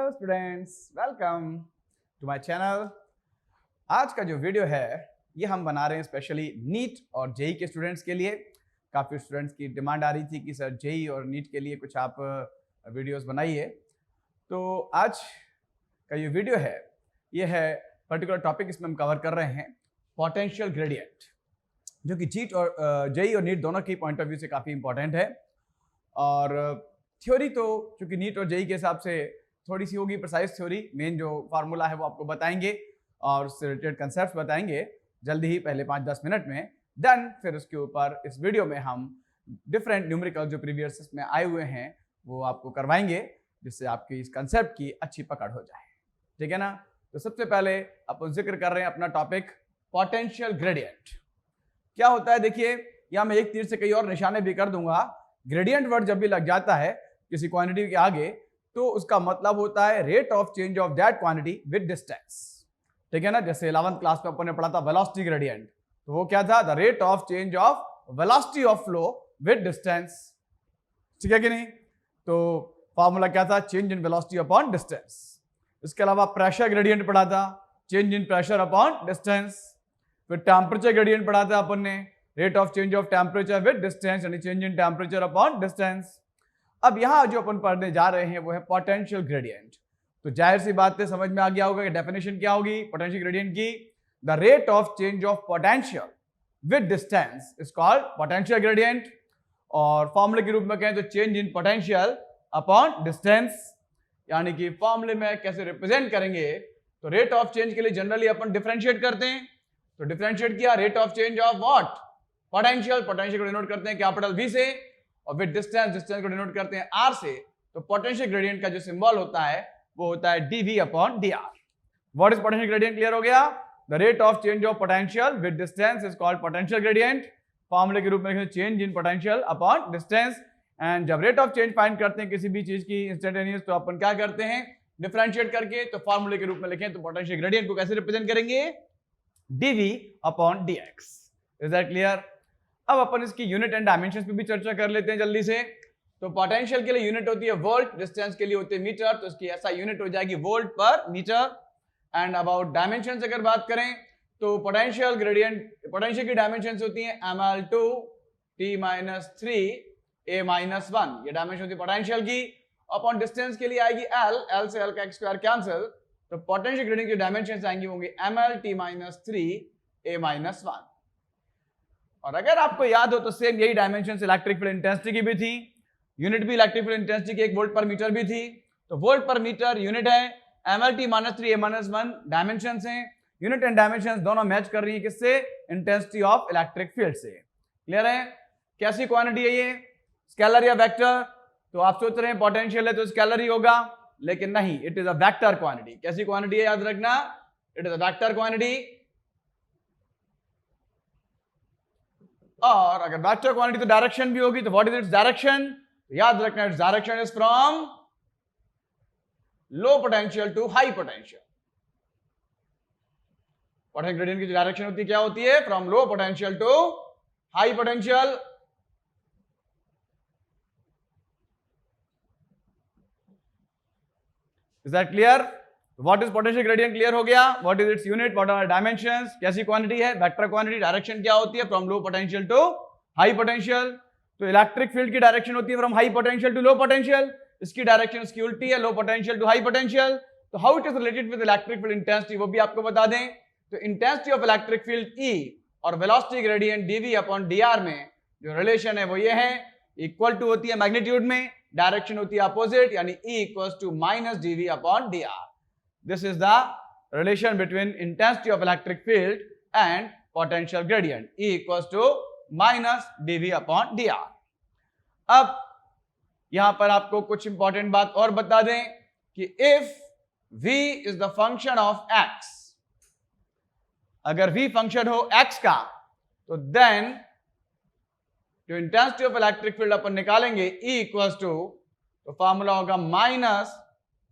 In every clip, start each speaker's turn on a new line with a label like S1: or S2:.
S1: Hello students, welcome to my channel. आज का जो वीडियो है ये हम बना रहे हैं स्पेशली नीट और जेई के स्टूडेंट्स के लिए। काफ़ी स्टूडेंट्स की डिमांड आ रही थी कि सर जेई और नीट के लिए कुछ आप वीडियोस बनाइए। तो आज का ये वीडियो है, ये है पर्टिकुलर टॉपिक, इसमें हम कवर कर रहे हैं पोटेंशियल ग्रेडियंट, जो कि जीट और जेई और नीट दोनों की पॉइंट ऑफ व्यू से काफ़ी इंपॉर्टेंट है। और थ्योरी तो चूंकि नीट और जेई के हिसाब से थोड़ी सी होगी, प्रिसाइज थ्योरी, मेन जो फार्मूला है वो आपको बताएंगे और उससे रिलेटेड कंसेप्ट बताएंगे जल्दी ही, पहले 5-10 मिनट में। देन फिर उसके ऊपर इस वीडियो में हम डिफरेंट न्यूमेरिकल जो प्रीवियस में आए हुए हैं वो आपको करवाएंगे, जिससे आपकी इस कंसेप्ट की अच्छी पकड़ हो जाए। ठीक है ना। तो सबसे पहले अपन जिक्र कर रहे हैं अपना टॉपिक पोटेंशियल ग्रेडियंट। क्या होता है, देखिए यहां मैं एक तीर से कई और निशाने भी कर दूंगा। ग्रेडियंट वर्ड जब भी लग जाता है किसी क्वांटिटी के आगे तो उसका मतलब होता है rate of change of that quantity with distance. ठीक है ना। जैसे 11th क्लास में अपन ने पढ़ा था वेलोसिटी ग्रेडियंट, तो वो क्या था, the rate of change of velocity of flow with distance. ठीक है कि नहीं। तो फॉर्मूला क्या था, change in velocity upon distance. इसके अलावा प्रेशर ग्रेडियंट पढ़ा था, change in pressure upon distance. फिर टेम्परेचर ग्रेडियंट पढ़ा था अपन ने, rate of change of temperature with distance, यानी change in temperature upon distance. अब यहां जो अपन पढ़ने जा रहे हैं वो है पोटेंशियल ग्रेडियंट। तो जाहिर सी बात है, समझ में आ गया होगा कि डेफिनेशन क्या होगी पोटेंशियल ग्रेडियंट की। The rate of change of potential with distance is called potential gradient. और फॉर्मूले के रूप में कहें तो change in potential upon distance, यानी कि फॉर्मूले में कैसे रिप्रेजेंट करेंगे, तो रेट ऑफ चेंज के लिए जनरली अपन डिफरेंशिएट करते हैं। तो डिफरेंशिएट किया, rate of change of what, potential. Potential को डिनोट करते हैं कैपिटल V से, और विद डिस्टेंस, डिस्टेंस को डिनोट करते हैं R से। तो पोटेंशियल ग्रेडियंट का जो सिंबल होता है वो होता है dV upon dr। What is potential gradient, clear हो गया। The rate of change of potential with distance is called potential gradient. फॉर्मूले के रूप में लिखें change in potential upon distance. And जब रेट ऑफ चेंज फाइंड करते हैं किसी भी चीज की इंस्टेंटेनियस, तो अपन क्या करते हैं, डिफरेंशिएट करके। तो फॉर्मूले के रूप में लिखें तो पोटेंशियल ग्रेडियंट को कैसे रिप्रेजेंट करेंगे, dV upon dx। Is that clear. अब अपन इसकी यूनिट एंड डायमेंशंस पे भी चर्चा कर लेते हैं जल्दी से। तो पोटेंशियल के लिए यूनिट होती है वोल्ट, डिस्टेंस के लिए होती है मीटर, तो इसकी ऐसा यूनिट हो जाएगी volt per metre. And about dimensions अगर बात करें तो पोटेंशियल ग्रेडियंट, पोटेंशियल की डायमेंशंस होती हैं ml2 t-3 a-1, ये डायमेंशन होती है पोटेंशियल की। अपॉन डिस्टेंस के लिए आएगी l से l का x² कैंसिल, तो पोटेंशियल ग्रेडियंट की डायमेंशंस आएंगी होंगी ml t-3 a-1। और अगर आपको याद हो तो सेम यही डायमेंशन इलेक्ट्रिक फील्ड इंटेंसिटी की भी थी, यूनिट भी इलेक्ट्रिक फील्ड इंटेंसिटी की 1 वोल्ट पर मीटर भी थी। तो वोल्ट पर मीटर यूनिट है, ml-3 a-1 डायमेंशंस हैं। यूनिट एंड डायमेंशंस दोनों मैच कर रही है किससे, इंटेंसिटी ऑफ इलेक्ट्रिक फील्ड से। क्लियर है। कैसी क्वांटिटी है ये, स्केलर या वेक्टर। तो आप सोच रहे हैं पोटेंशियल है तो स्केलर ही होगा, लेकिन नहीं, it is a vector quantity. कैसी क्वांटिटी है, याद रखना, it is a vector quantity. और अगर वेक्टर क्वांटिटी तो डायरेक्शन भी होगी, तो व्हाट इज इट्स डायरेक्शन, याद रखना its direction is from low potential to high potential. Potential gradient की जो डायरेक्शन होती है क्या होती है, from low potential to high potential. Is that clear. What is potential gradient, clear हो गया। What is its unit, what are dimensions, कैसी क्वांटिटी है, वेक्टर क्वांटिटी। डायरेक्शन क्या होती है, from low potential to high potential. तो electric field की direction होती है from high potential to low potential, इसकी डायरेक्शन इसकी उल्टी है, low potential to high potential. तो how it is related with electric field intensity वो भी आपको बता दें। तो intensity of electric field E और velocity gradient dV upon dr में जो रिलेशन है वो ये है, इक्वल टू होती है मैग्नीट्यूड में, डायरेक्शन होती है अपोजिट, यानी E equals to minus dV upon dr। This is the relation between intensity of electric field and potential gradient. E equals to minus dV upon dr. अब यहां पर आपको कुछ इंपॉर्टेंट बात और बता दें कि if V is the function of x, अगर V फंक्शन हो x का, तो then जो इंटेंसिटी ऑफ इलेक्ट्रिक फील्ड अपन निकालेंगे E इक्वल्स टू, तो फॉर्मूला होगा माइनस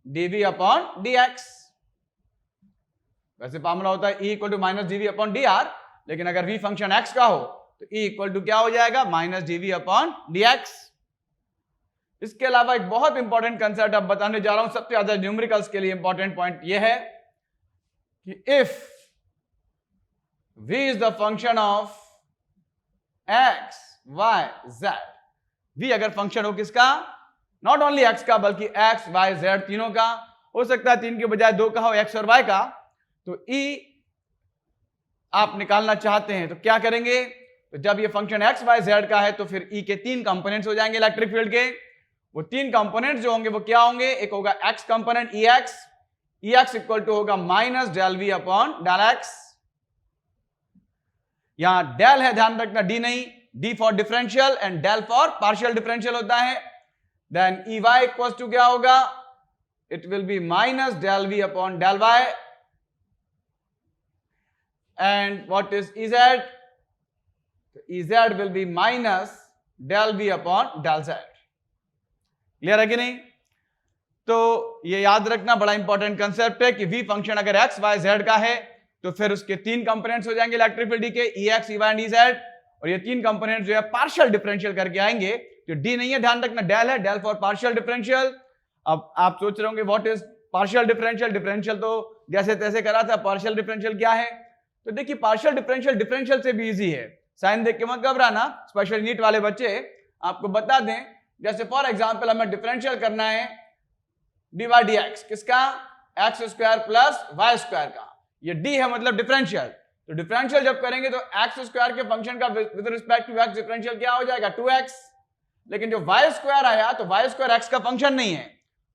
S1: dV अपॉन dx। वैसे फॉर्मूला होता है E equal to minus dV upon dr, लेकिन अगर V फंक्शन x का हो तो E इक्वल टू क्या हो जाएगा, माइनस dV अपॉन dx। इसके अलावा एक बहुत इंपॉर्टेंट कंसेप्ट अब बताने जा रहा हूं, सबसे ज्यादा न्यूमेरिकल्स के लिए इंपॉर्टेंट पॉइंट यह है कि if v is the function of x y z, v अगर फंक्शन हो किसका, नॉट ओनली x का बल्कि x y z तीनों का, हो सकता है 3 के बजाय 2 का हो, x और y का, तो e आप निकालना चाहते हैं तो क्या करेंगे, तो जब ये फंक्शन x y z का है तो फिर e के 3 कंपोनेंट्स हो जाएंगे इलेक्ट्रिक फील्ड के। वो 3 कंपोनेंट्स जो होंगे वो क्या होंगे, एक होगा x component ex equal to होगा minus del v upon del x। यहां डेल है, ध्यान रखना d नहीं, d for differential and del for partial differential होता है। देन ey इक्वल टू क्या होगा, it will be minus del v upon del y। And what is ez, ez will be minus del v upon del z। Clear है कि नहीं? तो ये याद रखना, बड़ा इंपॉर्टेंट कंसेप्ट है कि v फंक्शन अगर x y z का है तो फिर उसके 3 कंपोनेंट्स हो जाएंगे इलेक्ट्रिक फील्ड के, ex ey एंड ez, और ये 3 कंपोनेंट्स जो है पार्शियल डिफरेंशियल करके आएंगे। जो d नहीं है, ध्यान रखना, डेल है, डेल फॉर पार्शियल डिफरेंशियल। अब आप सोच रहे होंगे what is partial differential, differential तो जैसे तैसे करा था, पार्शियल डिफरेंशियल क्या है? तो देखिए पार्शियल डिफरेंशियल डिफरेंशियल से भी इजी है, साइन देख के मत घबराना, स्पेशल नीट वाले बच्चे आपको बता दें, जैसे फॉर एग्जांपल हमें डिफरेंशियल करना है dy dx, किसका, x square plus y square का, ये d है मतलब डिफरेंशियल। तो डिफरेंशियल जब करेंगे तो एक्स स्क्वायर के फंक्शन का with respect to x differential क्या हो जाएगा, 2x। लेकिन जो वाई स्क्वायर आया तो वाई स्क्वायर एक्स का फंक्शन नहीं है,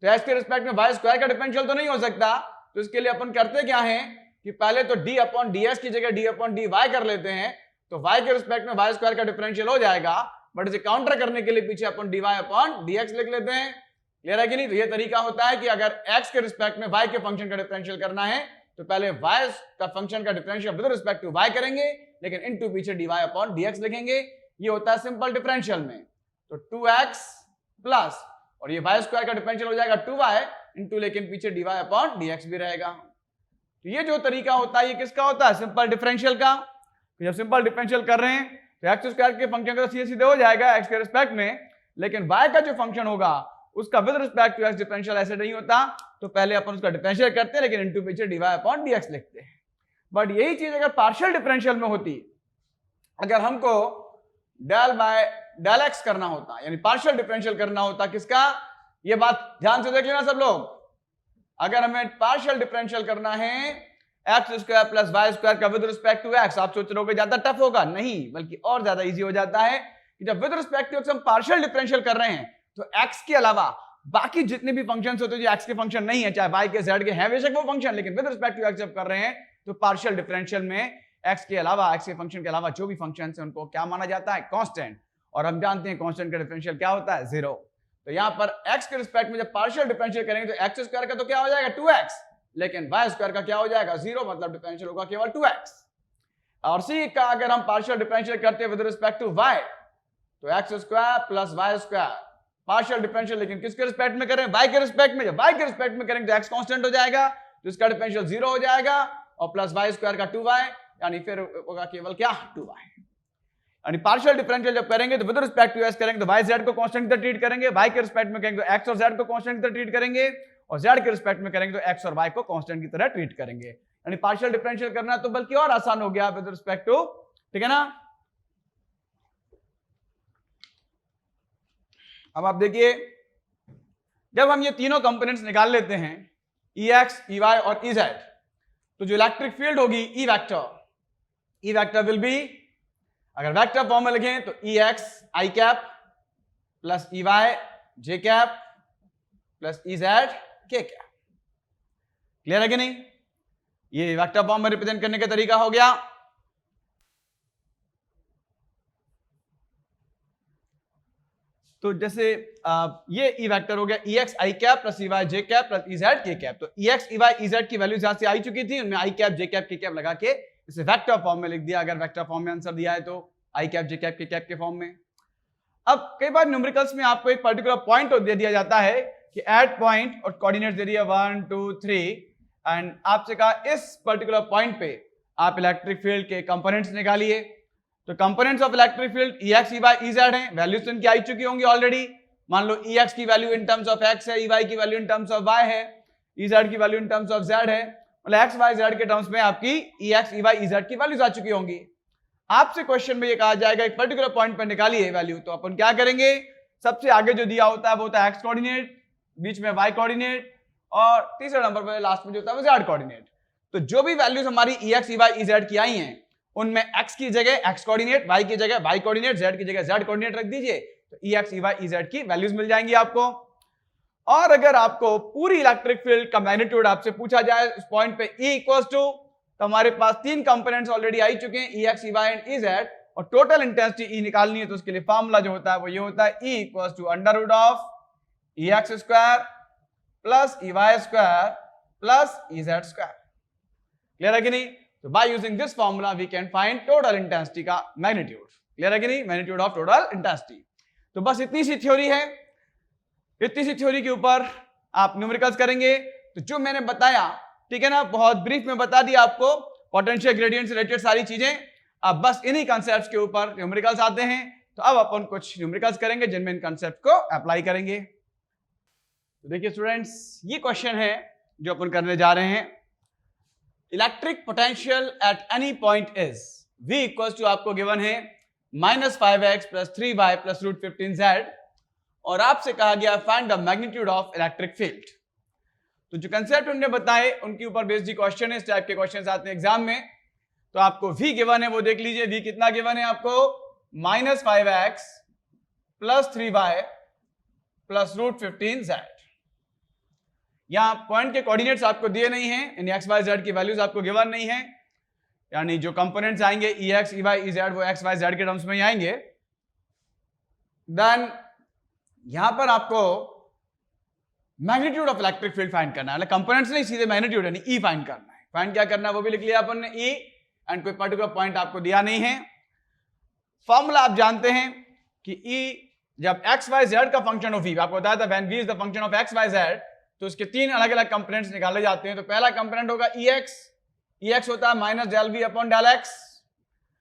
S1: तो एक्स के रिस्पेक्ट में वाई स्क्वायर का डिफरेंशियल तो नहीं हो सकता। तो इसके लिए अपन करते क्या है कि पहले तो d अपॉन ds की जगह d अपॉन dy कर लेते हैं, तो y के रिस्पेक्ट में y स्क्वायर का डिफरेंशियल हो जाएगा, बट इसे काउंटर करने के लिए पीछे अपन dy अपॉन dx लिख लेते हैं। क्लियर है कि नहीं? तो ये तरीका होता है कि अगर x के रिस्पेक्ट में y के फंक्शन का डिफरेंशियल करना है तो पहले y का फंक्शन का differential with respect to y करेंगे, लेकिन इनटू पीछे dy अपॉन dx लिखेंगे। ये होता है सिंपल डिफरेंशियल में। तो 2x प्लस और ये y स्क्वायर का डिफरेंशियल हो जाएगा 2y इनटू, लेकिन पीछे dy अपॉन dx भी रहेगा। तो ये जो तरीका होता है ये किसका होता है, सिंपल डिफरेंशियल का। तो जब सिंपल डिफरेंशियल कर रहे हैं तो एक्स स्क्वायर के फंक्शन का सीधे सीधे हो जाएगा एक्स के रिस्पेक्ट में, लेकिन y का जो फंक्शन होगा उसका with respect to x differential ऐसे नहीं होता, तो पहले अपन उसका डिफरेंशियल करते हैं, लेकिन इनटू पीछे dy अपॉन dx लिखते हैं। बट यही चीज अगर पार्शियल डिफरेंशियल में होती, अगर हमको डेल बाय डेल एक्स करना होता, यानी पार्शियल डिफरेंशियल करना होता किसका, ये बात ध्यान से देख लेना सब लोग, अगर हमें पार्शियल डिफरेंशियल करना है x square plus y square का विद रिस्पेक्ट टू एक्स, आप सोच रहे हो ज्यादा टफ होगा, नहीं, बल्कि और ज्यादा इजी हो जाता है कि जब विद रिस्पेक्ट टू एक्स हम पार्शियल डिफरेंशियल कर रहे हैं तो एक्स के अलावा बाकी जितने भी फंक्शंस होते हैं जो एक्स के फंक्शन नहीं है, चाहे वाई के जेड के हैं बेशक वो फंक्शन, लेकिन विद रिस्पेक्ट टू एक्स जब कर रहे हैं तो पार्शियल डिफरेंशियल में एक्स के अलावा, एक्स के फंक्शन के अलावा जो भी फंक्शन है उनको क्या माना जाता है, कांस्टेंट। और हम जानते हैं कांस्टेंट का डिफरेंशियल क्या होता है, 0। तो यहां पर x के रिस्पेक्ट में जब पार्शियल डिफरेंशियल करेंगे तो x स्क्वायर का तो क्या हो जाएगा 2x, लेकिन y स्क्वायर का क्या हो जाएगा 0, मतलब डिफरेंशियल होगा केवल 2x। और c का अगर हम पार्शियल डिफरेंशियल करते हैं विद रिस्पेक्ट टू y तो x square plus y square partial differential, लेकिन किसके रिस्पेक्ट में करें, y के रिस्पेक्ट में। जब y के रिस्पेक्ट में करेंगे तो x कांस्टेंट हो जाएगा, तो इसका डिफरेंशियल 0 हो जाएगा, और प्लस y स्क्वायर का 2y, यानी फिर होगा केवल क्या 2y। यानी पार्शियल डिफरेंशियल जब करेंगे तो विद रिस्पेक्ट टू s करेंगे तो y z को कांस्टेंट की तरह ट्रीट करेंगे, y के रिस्पेक्ट में करेंगे तो x और z को कांस्टेंट की तरह ट्रीट करेंगे, और z के रिस्पेक्ट में करेंगे तो x और y को कांस्टेंट की तरह ट्रीट करेंगे। यानी पार्शियल डिफरेंशियल करना तो बल्कि और आसान हो गया विद रिस्पेक्ट टू, ठीक है ना। अब आप देखिए जब हम ये तीनों कंपोनेंट्स निकाल लेते हैं ex, ey और ez, तो जो इलेक्ट्रिक फील्ड होगी ई वेक्टर विल बी, अगर वेक्टर फॉर्म में लिखें तो ex i cap plus ey j cap plus ez k cap. Clear है कि नहीं? ये वेक्टर फॉर्म में रिप्रेजेंट करने का तरीका हो गया। तो जैसे ये ई वेक्टर हो गया ex i cap plus ey j cap plus ez k cap. तो ex ey ez की वैल्यूज यहां से आई चुकी थी, उनमें i cap j cap k cap लगा के इसे वेक्टर फॉर्म में लिख दिया, अगर वेक्टर फॉर्म में आंसर दिया है तो i cap j cap k cap के फॉर्म में। अब कई बार न्यूमेरिकल्स में आपको एक पर्टिकुलर पॉइंट दे दिया जाता है कि एट पॉइंट, और कोऑर्डिनेट्स दे दिया 1 2 3, एंड आपसे कहा इस पर्टिकुलर पॉइंट पे आप इलेक्ट्रिक फील्ड के कंपोनेंट्स निकालिए। तो components of electric field ex ey ez हैं, वैल्यूज तो इनकी आई चुकी होंगी ऑलरेडी, मान लो EX की value in terms of X है, EY की value in terms of Y है, EZ की value in terms of Z है, मतलब X Y Z के टर्म्स में आपकी EX EY EZ की वैल्यूज आ चुकी होंगी। आपसे क्वेश्चन में ये कहा जाएगा एक पर्टिकुलर पॉइंट पर निकालिए वैल्यू, तो अपन क्या करेंगे, सबसे आगे जो दिया होता है वो होता है X कोऑर्डिनेट, बीच में Y कोऑर्डिनेट और तीसरे नंबर पर लास्ट में जो होता है वो Z कोऑर्डिनेट। तो जो भी वैल्यूज हमारी EX EY EZ की आई हैं उनमें X की जगह X कोऑर्डिनेट, Y की जगह Y कोऑर्डिनेट, Z की जगह Z कोऑर्डिनेट रख दीजिए, तो EX EY EZ की वैल्यूज मिल जाएंगी आपको। और अगर आपको पूरी इलेक्ट्रिक फील्ड का मैग्नीट्यूड आपसे पूछा जाए उस पॉइंट पे E इक्वल्स टू, तो हमारे पास तीन कंपोनेंट्स ऑलरेडी आई चुके हैं EX EY एंड EZ, और टोटल इंटेंसिटी E निकालनी है तो उसके लिए फॉर्मूला जो होता है वो ये होता है E equals to under root of EX square plus EY square plus EZ square. Clear है कि नहीं? तो by using this formula we can find total intensity का मैग्नीट्यूड। क्लियर है कि नहीं? Magnitude of total intensity. तो बस इतनी सी थ्योरी है, इतनी सी थ्योरी के ऊपर आप न्यूमेरिकल्स करेंगे। तो जो मैंने बताया, ठीक है ना, बहुत ब्रीफ में बता दिया आपको, पोटेंशियल ग्रेडियंट से रिलेटेड सारी चीजें। अब बस इन्हीं कॉन्सेप्ट्स के ऊपर न्यूमेरिकल्स आते हैं। तो अब अपन कुछ न्यूमेरिकल्स करेंगे जिनमें इन कॉन्सेप्ट को अप्लाई करेंगे। तो देखिए स्टूडेंट्स, ये क्वेश्चन है जो अपन करने जा रहे हैं। Electric potential at any point is V equals to, आपको गिवन है -5x + 3y + √15z, और आपसे कहा गया find the magnitude of electric field. तो जो कंसेप्ट हमने बताए उनके ऊपर बेस्ड क्वेश्चन है, इस टाइप के क्वेश्चंस आते हैं एग्जाम में। तो आपको V गिवन है, वो देख लीजिए। V कितना गिवन है आपको? -5x + 3y + √15z। यहां पॉइंट के कोऑर्डिनेट्स आपको दिए नहीं हैं, इन x y z की वैल्यूज आपको गिवन नहीं है, यानी जो कंपोनेंट्स आएंगे EX EY EZ वो x y z के टर्म्स में ही आएंगे। देन यहां पर आपको magnitude of electric field find करना है, कंपोनेंट्स नहीं, सीधे मैग्नीट्यूड यानी E फाइंड करना है। फाइंड क्या करना है वो भी लिख लिया अपन ने, E, एंड कोई पर्टिकुलर पॉइंट आपको दिया नहीं है। फॉर्मूला आप जानते हैं कि E जब x y z का फंक्शन ऑफ V, आपको बताया था when V is the function of x y z, तो उसके तीन अलग अलग कंपोनेंट्स निकाले जाते हैं। तो पहला कंपोनेंट होगा EX होता है -del_V/del x,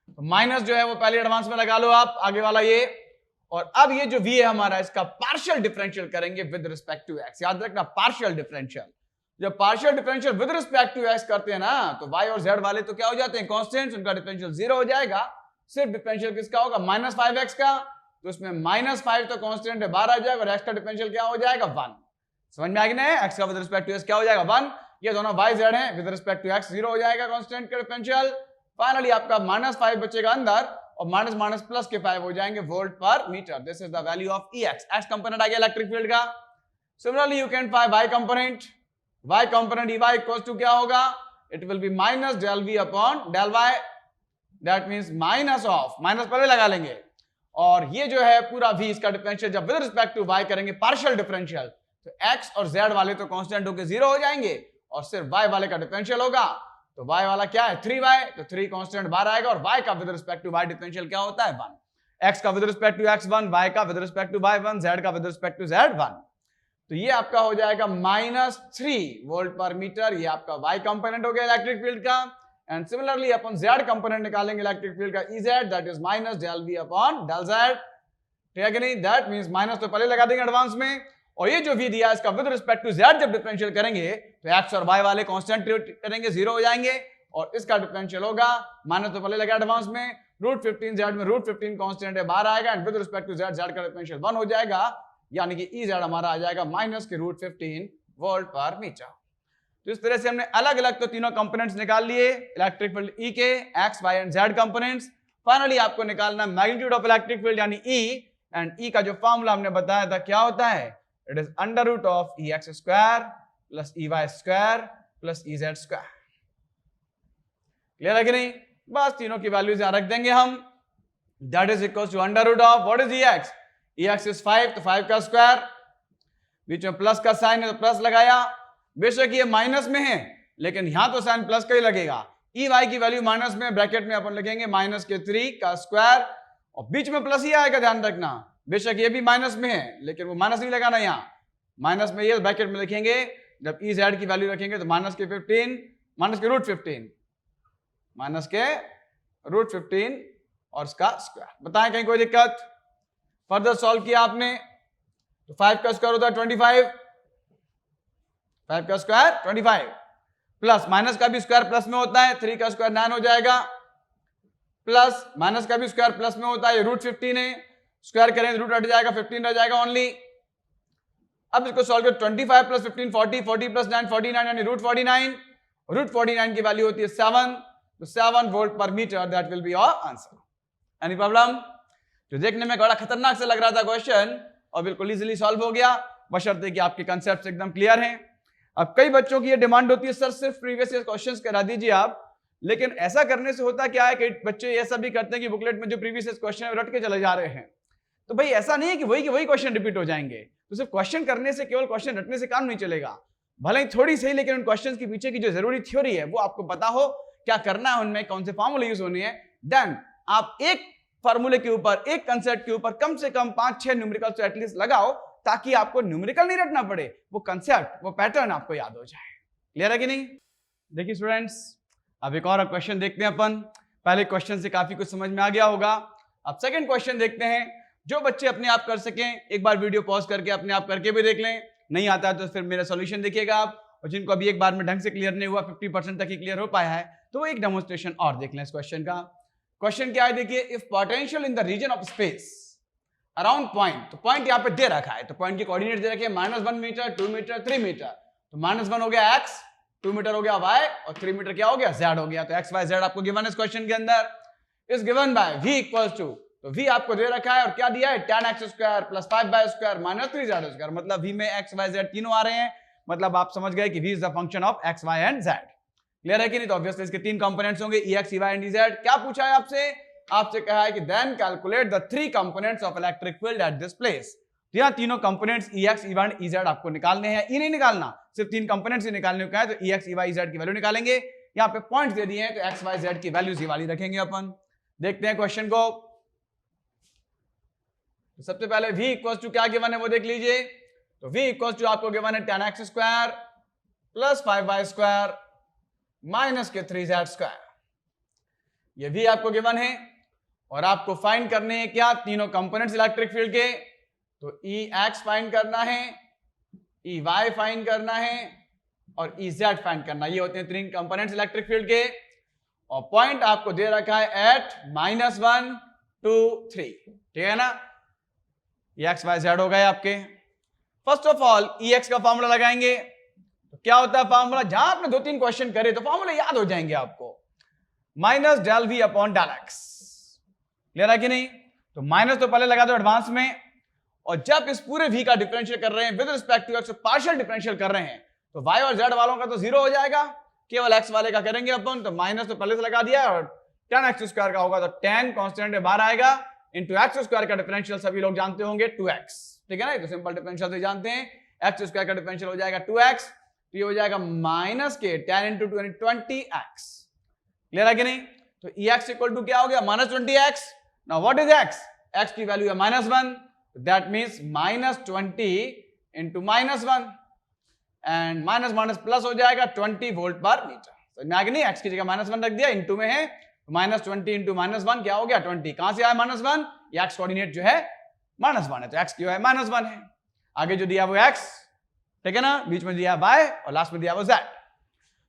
S1: तो माइनस जो है वो पहले एडवांस में लगा लो आप, आगे वाला ये। और अब ये जो V है हमारा, इसका पार्शियल डिफरेंशियल करेंगे विद रिस्पेक्ट टू x। याद रखना, पार्शियल डिफरेंशियल, जब partial differential with respect to x करते हैं ना, तो y और z वाले तो क्या हो जाते हैं, कांस्टेंट्स, उनका डिफरेंशियल 0 हो जाएगा। सिर्फ डिफरेंशियल किसका होगा? -5x का, तो उसमें -5 तो कांस्टेंट है, 12 आ जाएगा, और x का डिफरेंशियल क्या हो जाएगा? 1। समझ में आ गया ना? x का विद रिस्पेक्ट टू s क्या हो जाएगा? 1। ये दोनों y z हैं, विद रिस्पेक्ट टू x 0 हो जाएगा कांस्टेंट का डिफरेंशियल। फाइनली आपका -5 बचेगा अंदर, और माइनस माइनस प्लस के 5 हो जाएंगे volt per metre. This is the value of EX। x component आ गया इलेक्ट्रिक फील्ड का। Similarly you can find y component. y component EY equals to क्या होगा? It will be -del_V/del y, that means minus of, minus पहले लगा लेंगे, और ये जो है पूरा V, इसका डिफरेंशियल जब विद रिस्पेक्ट टू y करेंगे पार्शियल डिफरेंशियल, तो x और z वाले तो कांस्टेंट होकर 0 हो जाएंगे, और सिर्फ y वाले का डिफरेंशियल होगा। तो y वाला क्या है? 3y, तो 3 कांस्टेंट बाहर आएगा, और y का with respect to y differential क्या होता है? 1। x का with respect to x 1, y का with respect to y 1, z का विद रिस्पेक्ट टू z 1। तो ये आपका हो जाएगा -3 वोल्ट पर मीटर। ये आपका y कंपोनेंट हो गया इलेक्ट्रिक फील्ड का। And similarly upon z component निकालेंगे इलेक्ट्रिक फील्ड का, EZ, that is -del_V/del z। ठीक है कि नहीं? दैट मींस माइनस तो पहले लगा देंगे एडवांस में, और ये जो V दिया इसका विद रिस्पेक्ट टू z जब डिफरेंशियल करेंगे तो x और y वाले कांस्टेंट करेंगे, 0 हो जाएंगे, और इसका डिफरेंशियल होगा, माइनस तो पहले लगा एडवांस में, √15z में √15 कांस्टेंट है, बाहर आएगा, and with respect to z का डिफरेंशियल 1 हो जाएगा, यानी कि EZ हमारा आ जाएगा -√15 वोल्ट पर मीटर। तो इस तरह से हमने अलग अलग तो तीनों कंपोनेंट्स निकाल लिए इलेक्ट्रिक फील्ड E के, x, y and z components. Finally आपको निकालना मैग्नीट्यूड ऑफ इलेक्ट्रिक फील्ड यानी E, एंड E का जो फॉर्मूला हमने बताया था क्या होता है? It is √of EX square plus EY square plus EZ square. Clear है कि नहीं? बस तीनों की वैल्यूज यहां रख देंगे हम। That is equal to √of what is EX? EX is 5, तो 5 का स्क्वायर, बीच में प्लस का साइन है तो प्लस लगाया। बेशक ये माइनस में है, लेकिन यहां तो साइन प्लस का ही लगेगा। EY की वैल्यू माइनस में, ब्रैकेट में अपन लिखेंगे -3 का स्क्वायर, और बीच में प्लस ही आएगा, ध्यान रखना। बेशक ये भी माइनस में है, लेकिन वो माइनस नहीं लगाना, यहाँ माइनस में ये ब्रैकेट में लिखेंगे। जब EZ की वैल्यू रखेंगे तो -15, माइनस के √15, माइनस के √15 और इसका स्क्वायर। बताएं कहीं कोई दिक्कत? फर्दर सॉल्व किया आपने? तो 5 का स्क्वायर होता है 25, 5 का स्क्वायर 25 प्लस माइनस का भी स्क्वायर प्लस में होता है, 3 का स्क्वायर 9 हो जाएगा, प्लस माइनस का भी स्क्वायर प्लस में होता है, रूट 15 है, स्क्वायर करें रूट हट जाएगा, 15 रह जाएगा ओनली। अब इसको सॉल्व करो, 25 प्लस 15 40, 40 प्लस 9 49 यानी रूट 49, रूट 49 की वैल्यू होती है 7, तो 7 volt per metre, that will be your answer. Any problem? जो देखने में बड़ा खतरनाक से लग रहा था क्वेश्चन और बिल्कुल इजीली सॉल्व हो गया, बशर्ते कि आपके कंसेप्ट एकदम क्लियर हैं। अब कई बच्चों की ये डिमांड होती है सर सिर्फ प्रीवियस ईयर क्वेश्चंस करा दीजिए आप, लेकिन ऐसा करने से होता क्या है कि बच्चे ऐसा भी करते हैं कि बुकलेट में जो प्रीवियस ईयर क्वेश्चन है रट के चले जा रहे हैं। तो भाई ऐसा नहीं है कि वही क्वेश्चन रिपीट हो जाएंगे, तो सिर्फ क्वेश्चन करने से, केवल क्वेश्चन रटने से काम नहीं चलेगा, भले ही थोड़ी सही, लेकिन उन क्वेश्चन के पीछे की जो जरूरी थ्योरी है वो आपको पता हो, क्या करना है उनमें, कौन से फॉर्मूले यूज होने हैं, देन आप एक फॉर्मूले के ऊपर, एक कंसेप्ट के ऊपर कम से कम 5-6 न्यूमेरिकल तो एटलीस्ट लगाओ, ताकि आपको न्यूमेरिकल नहीं रटना पड़े, वो कंसेप्ट, वो पैटर्न आपको याद हो जाए। क्लियर है कि नहीं? देखिए स्टूडेंट्स, अब एक और क्वेश्चन देखते हैं अपन। पहले क्वेश्चन से काफी कुछ समझ में आ गया होगा, अब सेकंड क्वेश्चन देखते हैं। जो बच्चे अपने आप कर सकें, एक बार वीडियो पॉज करके अपने आप करके भी देख लें, नहीं आता है तो फिर मेरा सॉल्यूशन देखिएगा आप, और जिनको अभी एक बार में ढंग से क्लियर नहीं हुआ, 50% तक ही क्लियर हो पाया है, तो वो एक डेमोन्स्ट्रेशन और देख लें इस क्वेश्चन का। क्वेश्चन क्या है देखिए, if potential in the region of space around point, तो पॉइंट यहाँ पे दे रखा है, तो पॉइंट की कोऑर्डिनेट दे रखे हैं -1 मीटर, 2 मीटर, 3 मीटर, तो -1 हो गया x, 2 मीटर हो गया y और 3 मीटर क्या हो गया z हो गया। तो x y z आपको गिवन है इस क्वेश्चन के अंदर, is given by v equals to, तो v आपको दे रखा है और क्या दिया है, tan x square plus 5y square minus 3z square, मतलब v में x y z तीनों आ रहे हैं, मतलब आप समझ गए कि v is the function of x y and z। Clear है कि नहीं? तो ऑब्वियसली इसके तीन कंपोनेंट्स होंगे, ex, ey एंड ez। क्या पूछा है आपसे? आपसे कहा है कि then calculate the 3 components of electric field at this place. तो यहाँ तीनों components ex, ey and ez आपको निकालने हैं, ई नहीं निकालना, सिर्फ तीन कंपोनेंट्स ही निकालने को कहा है, तो ex, ey, ez की वैल्यू निकालेंगे। यहाँ पे पॉइंट्स दे दिए हैं, तो x, y, z की वैल्यूज ये वाली रखेंगे अपन। देखते हैं क्वेश्चन को। तो सबसे पहले v इक्वल्स टू क्या गिवन है वो देख लीजिए, तो v इक्वल्स टू आपको गिवन है tan x square plus 5y square minus के 3z स्क्वायर, ये v आपको गिवन है, और आपको फाइंड करने हैं क्या, तीनों कंपोनेंट्स इलेक्ट्रिक फील्ड के, तो ex फाइंड करना है, ey फाइंड करना है और ez फाइंड करना, ये होते हैं तीन कंपोनेंट्स इलेक्ट्रिक फील्ड के, और पॉइंट आपको दे रखा है एट -1 2 3, ठीक है ना। ex y z हो गए आपके। फर्स्ट ऑफ ऑल ex का फॉर्मूला लगाएंगे, तो क्या होता है फॉर्मूला, जहां आपने 2-3 क्वेश्चन करे तो फॉर्मूला याद हो जाएंगे आपको, minus del V upon del X. Clear है कि नहीं? तो माइनस तो पहले लगा दो एडवांस में, और जब इस पूरे v का डिफरेंशियल कर रहे हैं with respect to x, partial differential कर रहे हैं, तो y और z वालों का तो 0 हो जाएगा, केवल x वाले का करेंगे अपन, तो माइनस तो पहले से लगा दिया, और tan x स्क्वायर का होगा, तो tan कांस्टेंट है बाहर आएगा, इंटू x स्क्वायर का डिफरेंशियल सभी लोग जानते होंगे 2x, ठीक है ना, तो सिंपल डिफरेंशियल से जानते हैं, x स्क्वायर का डिफरेंशियल हो जाएगा 2x, तो ये हो जाएगा माइनस के tan इंटू 2 यानी 20x। क्लियर है कि नहीं? तो ex इक्वल टू क्या हो गया, -20x। Now what is x? x की वैल्यू है -1, that means -20 into -1, and minus minus plus हो जाएगा 20 वोल्ट पर मीटर। समझ में आ गया नहीं? x की जगह -1 रख दिया, इंटू में है, -20 इंटू -1 क्या हो गया 20। कहां से आया -1? ये x कोऑर्डिनेट जो है -1 है, तो x क्यों है -1 है, आगे जो दिया वो x, ठीक है ना, बीच में दिया y और लास्ट में दिया वो z।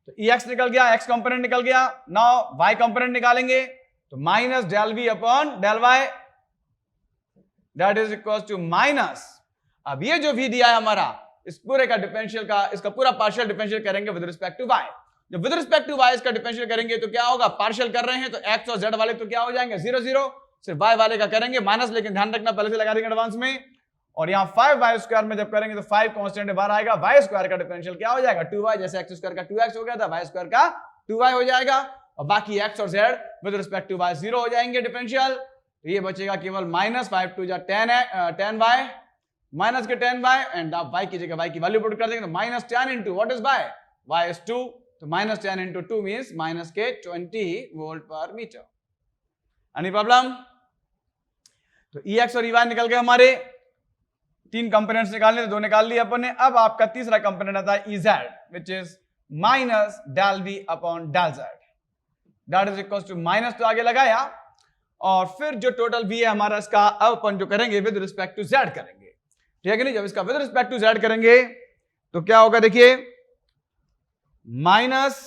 S1: तो ex निकल गया, x कंपोनेंट निकल गया। नाउ y कंपोनेंट निकालेंगे, तो minus del v upon del y, that is equal to minus, अब ये जो v दिया है हमारा, इस पूरे का डिफरेंशियल का, इसका पूरा पार्शियल डिफरेंशियल करेंगे विद रिस्पेक्ट टू y। जब विद रिस्पेक्ट टू y इसका डिफरेंशियल करेंगे तो क्या होगा, पार्शियल कर रहे हैं तो x और z वाले तो क्या हो जाएंगे 0 0, सिर्फ y वाले का करेंगे माइनस, लेकिन ध्यान रखना पहले से लगा देंगे एडवांस में, और यहाँ 5y स्क्वायर में जब करेंगे तो 5 कांस्टेंट बाहर आएगा, y स्क्वायर का डिफरेंशियल क्या हो जाएगा 2y, जैसे x स्क्वायर का 2x हो गया था, y स्क्वायर का 2y हो जाएगा, और बाकी x और z with respect to y 0 हो जाएंगे डिफरेंशियल, तो ये बचेगा केवल -5 2 10 y, माइनस के 10 y, एंड आप y की जगह y की वैल्यू पुट कर देंगे, तो -10 into what is y is 2, तो -10 इंटू 2 मींस माइनस के 20 volt per metre. Any problem? तो ex और ey निकल गए हमारे, तीन कंपोनेंट्स निकालने, तो दो निकाल लिए अपन ने। अब आपका तीसरा कंपोनेंट आता है ez, which is minus del v upon del z, that is equal to minus तो आगे लगाया, और फिर जो टोटल v है हमारा इसका अब अपन जो करेंगे विद रिस्पेक्ट टू z करेंगे, ठीक है कि नहीं? जब इसका विद रिस्पेक्ट टू जेड करेंगे तो क्या होगा, देखिए माइनस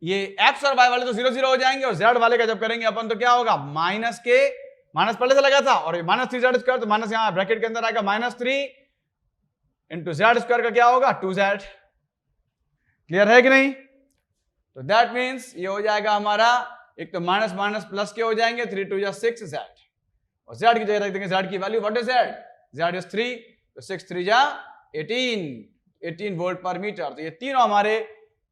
S1: ये एक्स और वाई वाले तो 0 0 हो जाएंगे, और जेड वाले का जब करेंगे अपन तो क्या होगा, माइनस के माइनस पहले से लगा था और ये माइनस 3 जेड स्क्वायर, तो माइनस यहां ब्रैकेट के अंदर आएगा -3 इंटू जेड स्क्वायर का क्या होगा 2z। क्लियर है कि नहीं? तो दैट मीन्स ये हो जाएगा हमारा, एक तो माइनस माइनस प्लस के हो जाएंगे, 3 2 जा 6 z, और z की जगह रख देंगे z की value, what is z? z is 3, तो 6 3 जा 18 वोल्ट पर मीटर। तो ये तीनों हमारे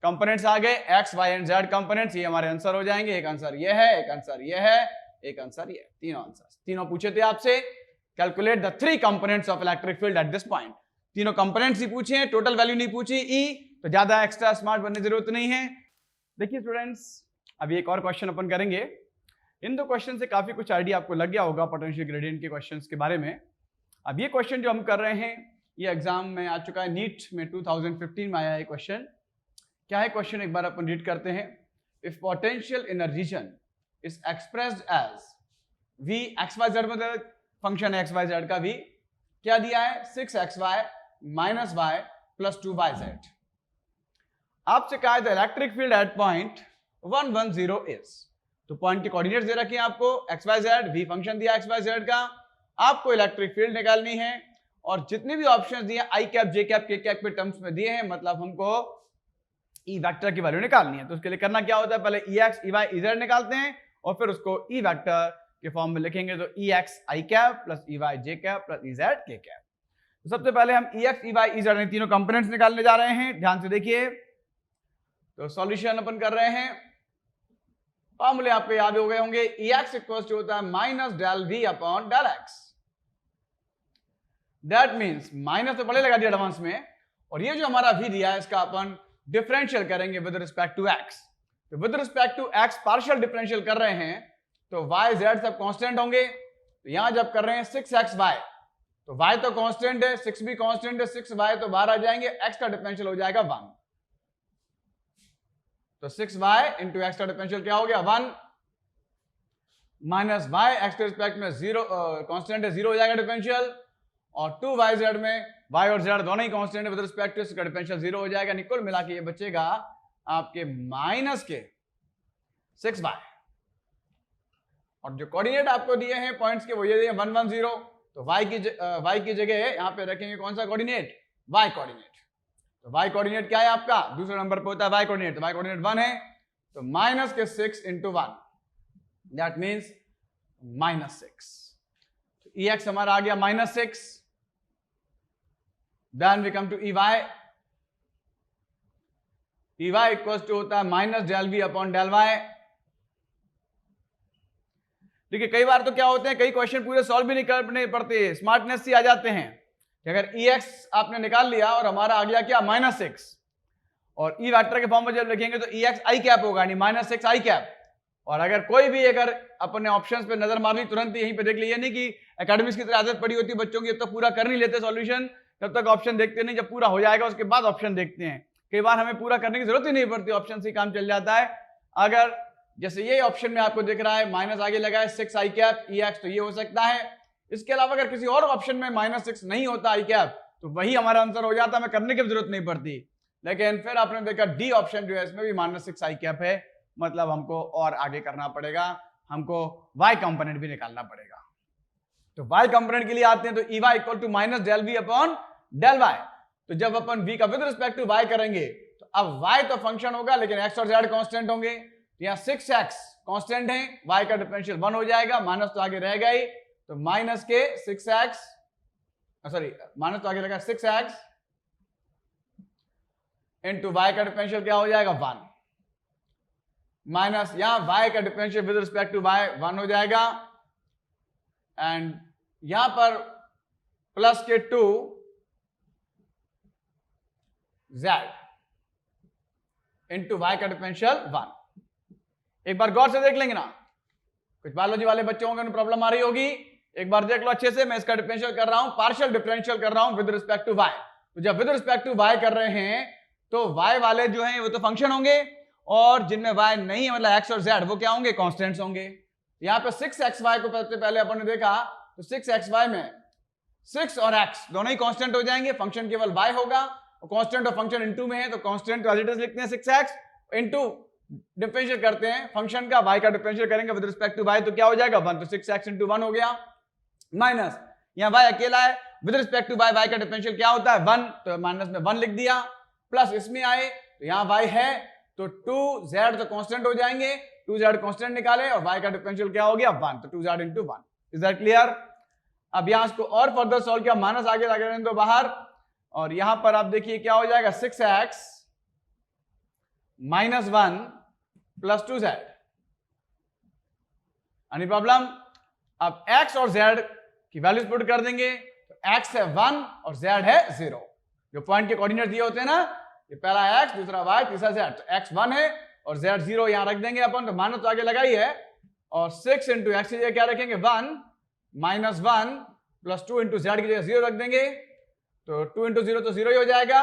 S1: कंपोनेंट्स आ गए, X Y and Z components, ये हमारे आंसर हो जाएंगे। एक आंसर ये है, एक आंसर ये है, एक आंसर ये, तीनों आंसर। तीनों पूछे थे आपसे, calculate the 3 components of electric field at this point. तीनों कंपोनेंट्स ही पूछे हैं, टोटल वैल्यू नहीं पूछी ई, तो ज्यादा एक्स्ट्रा स्मार्ट बनने की जरूरत नहीं है। देखिए स्टूडेंट्स, अभी एक और क्वेश्चन अपन करेंगे। इन दो क्वेश्चन से काफी कुछ आइडिया आपको लग गया होगा पोटेंशियल ग्रेडियंट के क्वेश्चंस के बारे में। अब ये क्वेश्चन जो हम कर रहे हैं, ये एग्जाम में आ चुका है, नीट में 2015 में आया है क्वेश्चन। क्या है क्वेश्चन, एक बार अपन रीड करते हैं। If potential in a region is expressed as v, xyz मतलब फंक्शन है xyz का, v क्या दिया है 6xy minus y plus 2yz। आपसे कहा है electric field eight point 110 is, तो पॉइंट के कोऑर्डिनेट्स दे रखे हैं आपको, xyz, v फंक्शन दिया xyz का, आपको इलेक्ट्रिक फील्ड निकालनी है, और जितने भी ऑप्शंस दिए आई कैप जे कैप के कैप के टर्म्स में दिए हैं, मतलब हमको ई वेक्टर की वैल्यू निकालनी है। तो उसके लिए करना क्या होता है, पहले E X E Y E Z निकालते हैं और फिर उसको ई वेक्टर के फॉर्म में लिखेंगे, तो E X I cap plus E Y J cap plus E Z K cap. तो सबसे पहले हम E X E Y E Z तीनों कंपोनेंट्स निकालने जा रहे हैं, ध्यान से देखिए। तो सॉल्यूशन अपन कर रहे हैं, फॉर्मूले आपको याद हो गए होंगे। ई एक्स इक्वल टू होता है minus del V upon del X. That means minus तो पहले लगा दिया एडवांस में, और ये जो हमारा वी दिया है इसका अपन डिफरेंशियल करेंगे विद रिस्पेक्ट टू एक्स। तो with respect to X partial differential कर रहे हैं, तो y z सब कांस्टेंट होंगे। तो यहां जब कर रहे हैं 6xy, तो y तो कांस्टेंट है, 6 भी कांस्टेंट है, 6y तो बाहर आ जाएंगे, x का डिफरेंशियल हो जाएगा 1। तो 6y इंटू एक्स का डिफरेंशियल क्या हो गया 1 माइनस y, एक्स के रिस्पेक्ट में 0 कांस्टेंट है, 0 हो जाएगा डिफरेंशियल, और 2yz में y और z दोनों ही कांस्टेंट है, विद रिस्पेक्ट टू इसका डिफरेंशियल 0 हो जाएगा। निकुल मिला के ये बचेगा आपके माइनस के 6y, और जो कोऑर्डिनेट आपको दिए हैं पॉइंट्स के वो ये दिए 110, तो y की जगह यहां पे रखेंगे कौन सा कोऑर्डिनेट, y कोऑर्डिनेट। तो y कोऑर्डिनेट क्या है आपका, दूसरे नंबर पे होता है y कोऑर्डिनेट, तो y कोऑर्डिनेट 1 है, तो माइनस के 6 इंटू 1, दैट मीन्स -6। तो ex हमारा आ गया -6। Then we come to ey equals to होता है minus del V upon del Y. देखिए कई बार तो क्या होते हैं, कई क्वेश्चन पूरे सॉल्व भी नहीं करने पड़ते, स्मार्टनेस से आ जाते हैं कि अगर ex आपने निकाल लिया और हमारा आ गया क्या -6, और ई वेक्टर के फॉर्म में जब लिखेंगे तो ex आई कैप होगा, यानी -6 आई कैप। और अगर कोई भी अगर अपने ऑप्शंस पे नजर मार ली तुरंत यहीं पे देख ली, नहीं कि एकेडमिक्स की तरह आदत पड़ी होती है बच्चों की, जब तक पूरा कर नहीं लेते सॉल्यूशन तब तक ऑप्शन देखते नहीं, जब पूरा हो जाएगा उसके बाद ऑप्शन देखते हैं। कई बार हमें पूरा करने की जरूरत ही नहीं पड़ती, ऑप्शन से काम चल जाता है। अगर जैसे ये ऑप्शन में आपको दिख रहा है माइनस आगे लगा है 6 आई कैप ex, तो ये हो सकता है। इसके अलावा अगर किसी और ऑप्शन में -6 नहीं होता आई कैप, तो वही हमारा आंसर हो जाता, हमें करने की जरूरत नहीं पड़ती। लेकिन फिर आपने देखा डी ऑप्शन जो है इसमें भी -6 आई कैप है, मतलब हमको और आगे करना पड़ेगा, हमको y कंपोनेंट भी निकालना पड़ेगा। तो y कंपोनेंट के लिए आते हैं, तो ey equal to minus del V upon del y। तो जब अपन v का विद रिस्पेक्ट टू y करेंगे, तो अब y तो फंक्शन होगा लेकिन x और z कांस्टेंट होंगे। यहाँ 6x कांस्टेंट है, y का डिफरेंशियल 1 हो जाएगा, माइनस तो आगे रहेगा ही, तो माइनस के 6x, सॉरी माइनस तो आगे रहेगा 6x इंटू y का डिफरेंशियल क्या हो जाएगा 1, माइनस यहां y का differential with respect to y 1 हो जाएगा, एंड यहां पर प्लस के 2 z इंटू y का डिफरेंशियल 1। एक बार गौर से देख लेंगे ना, कुछ बायोलॉजी वाले बच्चों को प्रॉब्लम आ रही होगी, एक बार देख लो अच्छे से। मैं इसका डिफरेंशियल कर रहा हूं, पार्शियल डिफरेंशियल कर रहा हूं विद रिस्पेक्ट टू y। तो जब विद रिस्पेक्ट टू y कर रहे हैं तो y वाले जो हैं वो तो फंक्शन होंगे, और जिनमें y नहीं है मतलब x और z वो क्या होंगे, कांस्टेंट्स होंगे। यहां पे 6xy को सबसे पहले अपन ने देखा, तो 6xy में 6 और x दोनों ही कांस्टेंट हो जाएंगे, फंक्शन केवल y होगा, और कांस्टेंट और फंक्शन इनटू में है तो कांस्टेंट एज इट इज लिखते हैं 6x इनटू डिफरेंशिएट करते हैं फंक्शन का, y का डिफरेंशिएट करेंगे विद रिस्पेक्ट टू y तो क्या हो जाएगा 1, तो 6x इनटू 1 हो गया, माइनस यहाँ y अकेला है विद रिस्पेक्ट टू y का डिफरेंशियल क्या होता है 1, तो माइनस में 1 लिख दिया, प्लस इसमें आए तो यहाँ y है तो 2z तो कांस्टेंट हो जाएंगे, 2z कांस्टेंट निकाले और y का डिफरेंशियल क्या हो गया 1, तो 2z into 1। Is that clear? अब यहां इसको और फर्दर सॉल्व किया, माइनस आगे लगे रहने दो बाहर, और यहां पर आप देखिए क्या हो जाएगा 6x minus 1 plus 2z। Any problem? अब x और z की वैल्यूज पुट कर देंगे, तो x है 1 और z है 0, जो पॉइंट के कोऑर्डिनेट दिए होते हैं ना, ये पहला x दूसरा y तीसरा z, तो x 1 है और z 0 यहां रख देंगे अपन, तो माइनस तो आगे लगाई है, और 6 इंटू एक्स की जगह क्या रखेंगे 1 माइनस 1 प्लस 2 इंटू जेड की जगह 0 रख देंगे, तो 2 इंटू 0 तो 0 ही हो जाएगा,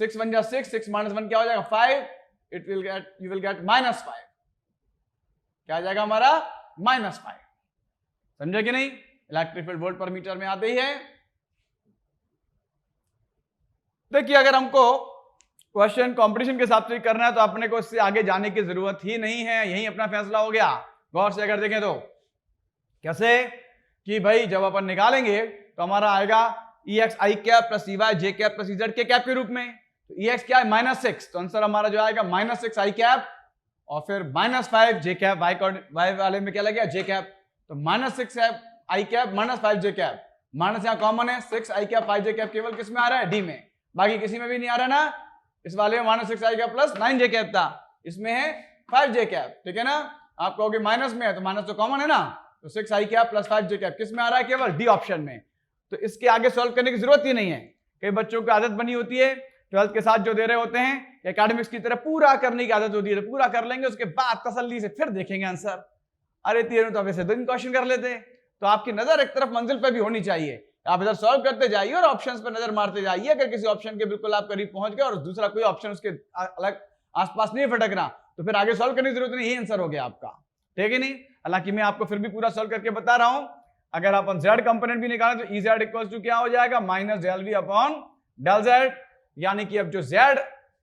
S1: 6 1 जा 6, 6 माइनस 1 क्या हो जाएगा 5, it will get you will get minus 5, क्या आ जाएगा हमारा माइनस 5। समझे कि नहीं? Electric field volt per metre में आते ही है। देखिए अगर हमको क्वेश्चन कंपटीशन के हिसाब से करना है तो अपने को इससे आगे जाने की जरूरत ही नहीं है, यही अपना फैसला हो गया। गौर से अगर देखें तो कैसे कि भाई जब अपन निकालेंगे तो हमारा आएगा ex i cap plus ey j cap plus ez के कैप के रूप में, तो ex क्या है -6, तो आंसर हमारा जो आएगा -6 i कैप और फिर -5 j कैप, y वाले में क्या लग गया j कैप, तो -6 i cap -5 j cap, minus यहाँ कॉमन है 6 i कैप 5 j कैप केवल किस में आ रहा है d में, बाकी किसी में भी नहीं आ रहा ना, इस वाले में -6 i cap plus 9 j cap था, इसमें है 5 j कैप, ठीक है ना। आप कहोगे माइनस में है तो माइनस तो कॉमन है ना, तो 6 i cap plus 5 j cap किस में आ रहा है केवल डी ऑप्शन में, तो इसके आगे सॉल्व करने की जरूरत ही नहीं है। कई बच्चों की आदत बनी होती है 12th के साथ जो दे रहे होते हैं एकेडमिक्स की तरह पूरा करने की आदत होती है, तो पूरा कर लेंगे उसके बाद तसल्ली से फिर देखेंगे आंसर, अरे तीनों तो वैसे 2 क्वेश्चन कर लेते हैं, तो आपकी नजर एक तरफ मंजिल पर भी होनी चाहिए, आप इधर सॉल्व करते जाइए और ऑप्शंस पर नजर मारते जाइए, अगर किसी ऑप्शन के बिल्कुल आप करीब पहुंच गए और दूसरा कोई ऑप्शन उसके अलग आसपास नहीं भटक रहा तो फिर आगे सॉल्व करने की जरूरत नहीं, यही आंसर हो गया आपका, ठीक है नहीं। हालांकि मैं आपको फिर भी पूरा सॉल्व करके बता रहा हूं, अगर अपन z कंपोनेंट भी निकालें तो ez इक्वल्स टू क्या हो जाएगा -del v upon del z, यानी कि अब जो z